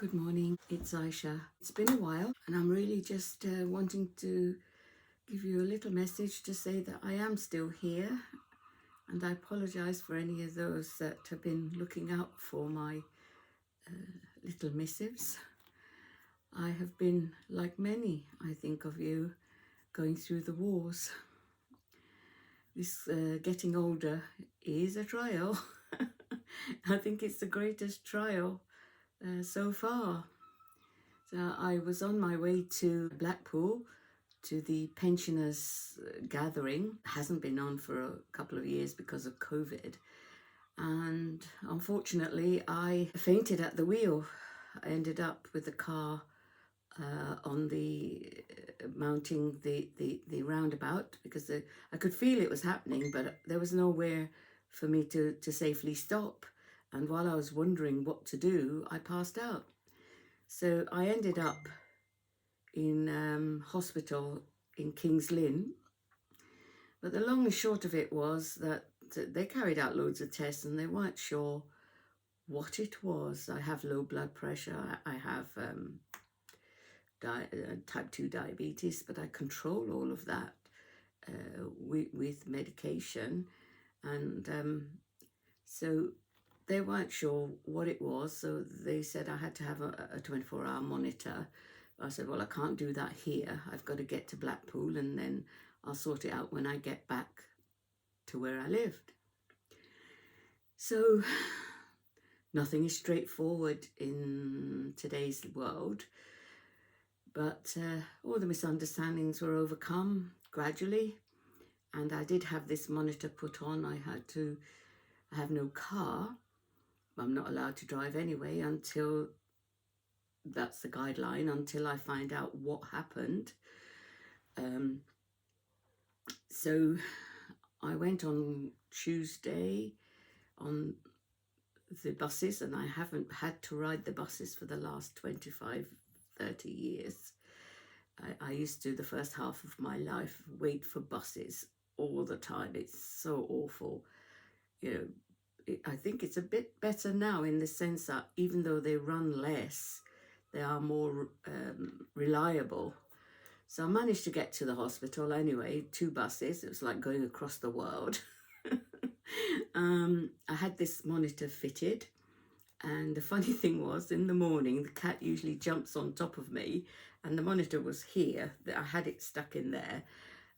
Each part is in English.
Good morning, it's Aisha. It's been a while and I'm really just wanting to give you a little message to say that I am still here, and I apologise for any of those that have been looking out for my little missives. I have been, like many, I think, of you, going through the wars. This getting older is a trial. I think it's the greatest trial so far. So I was on my way to Blackpool to the pensioners gathering. Hasn't been on for a couple of years because of COVID. And unfortunately, I fainted at the wheel. I ended up with the car on the mounting the roundabout because I could feel it was happening, but there was nowhere for me to safely stop. And while I was wondering what to do, I passed out. So I ended up in hospital in King's Lynn. But the long and short of it was that they carried out loads of tests and they weren't sure what it was. I have low blood pressure. I have type 2 diabetes, but I control all of that with medication. And so they weren't sure what it was. So they said I had to have a 24-hour monitor. I said, well, I can't do that here. I've got to get to Blackpool and then I'll sort it out when I get back to where I lived. So nothing is straightforward in today's world, but all the misunderstandings were overcome gradually. And I did have this monitor put on. I have no car. I'm not allowed to drive anyway until that's the guideline, until I find out what happened. So I went on Tuesday on the buses, and I haven't had to ride the buses for the last 25, 30 years. I used to, the first half of my life, wait for buses all the time. It's so awful. I think it's a bit better now in the sense that even though they run less, they are more reliable. So I managed to get to the hospital anyway, 2 buses. It was like going across the world. I had this monitor fitted, and the funny thing was, in the morning, the cat usually jumps on top of me, and the monitor was here. I had it stuck in there,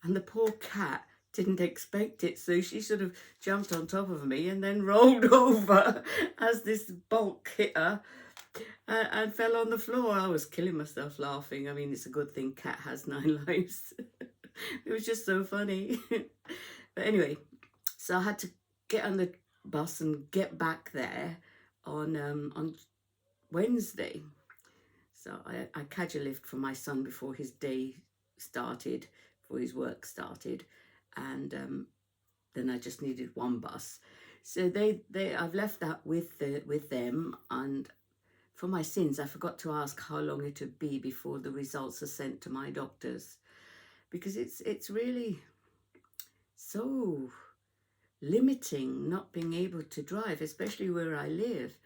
and the poor cat didn't expect it, so she sort of jumped on top of me and then rolled over as this bulk hit her and fell on the floor. I was killing myself laughing. I mean, it's a good thing cat has 9 lives. It was just so funny. But anyway, so I had to get on the bus and get back there on Wednesday. So I catch a lift for my son before his day started, before his work started, and then I just needed 1 bus. So I've left that with them. And for my sins, I forgot to ask how long it would be before the results are sent to my doctors, because it's really so limiting not being able to drive, especially where I live.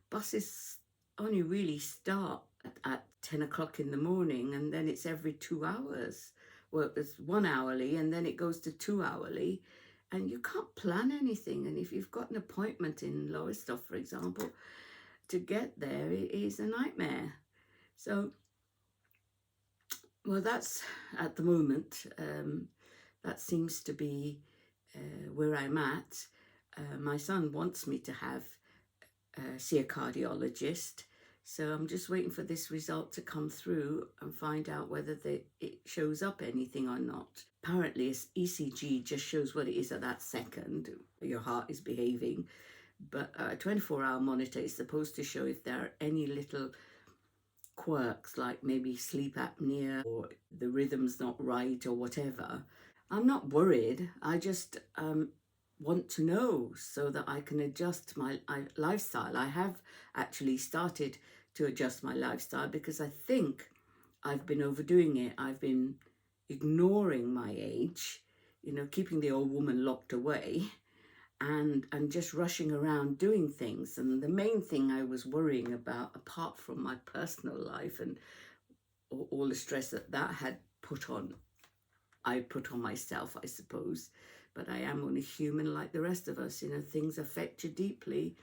Buses only really start at 10 o'clock in the morning, and then it's every 2 hours. Well, it's 1 hourly and then it goes to 2 hourly, and you can't plan anything. And if you've got an appointment in Lowestoft, for example, to get there, it is a nightmare. So, well, that's at the moment, that seems to be where I'm at. My son wants me to see a cardiologist, so I'm just waiting for this result to come through and find out whether it shows up anything or not. Apparently, ECG just shows what it is at that second. Your heart is behaving, but a 24-hour monitor is supposed to show if there are any little quirks, like maybe sleep apnea or the rhythm's not right or whatever. I'm not worried. I just want to know so that I can adjust my lifestyle. I have actually started to adjust my lifestyle because I think I've been overdoing it. I've been ignoring my age, keeping the old woman locked away. and just rushing around doing things. And the main thing I was worrying about, apart from my personal life and all the stress that had I put on myself, I suppose. But I am only human like the rest of us. You know, things affect you deeply.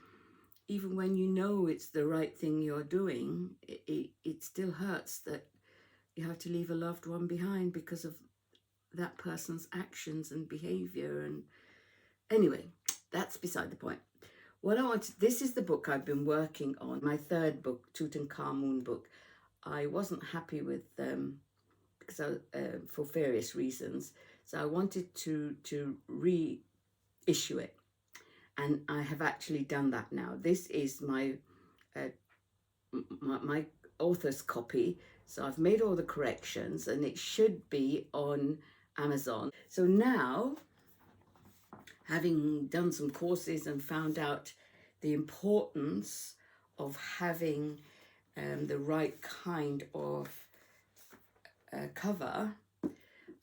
Even when you know it's the right thing you're doing, it still hurts that you have to leave a loved one behind because of that person's actions and behavior. And anyway, that's beside the point. What I want, this is the book I've been working on, my third book, Tutankhamun book. I wasn't happy with because for various reasons, so I wanted to reissue it, and I have actually done that now. This is my my author's copy, so I've made all the corrections, and it should be on Amazon. So now, having done some courses and found out the importance of having the right kind of cover,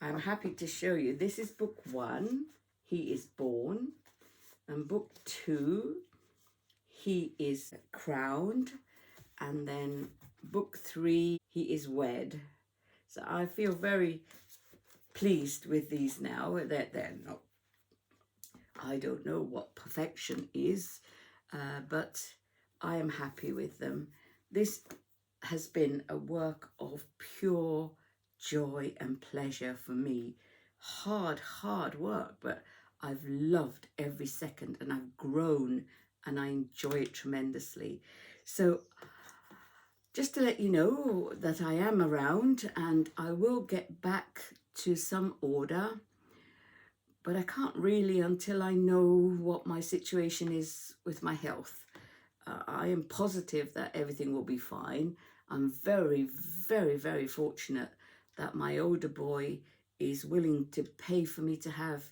I'm happy to show you. This is book 1, He is Born, and book 2, He is Crowned, and then book 3, He is Wed. So I feel very pleased with these now. They're not, I don't know what perfection is, but I am happy with them. This has been a work of pure joy and pleasure for me. Hard work, but I've loved every second, and I've grown, and I enjoy it tremendously. So just to let you know that I am around, and I will get back to some order, but I can't really until I know what my situation is with my health. I am positive that everything will be fine. I'm very, very fortunate that my older boy is willing to pay for me to have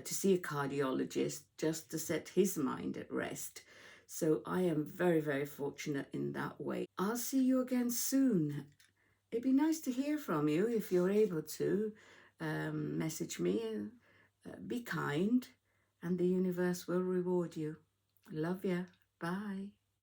to see a cardiologist just to set his mind at rest. So I am very fortunate in that way. I'll see you again soon. It'd be nice to hear from you if you're able to. Message me. Be kind, and the universe will reward you. Love ya. Bye.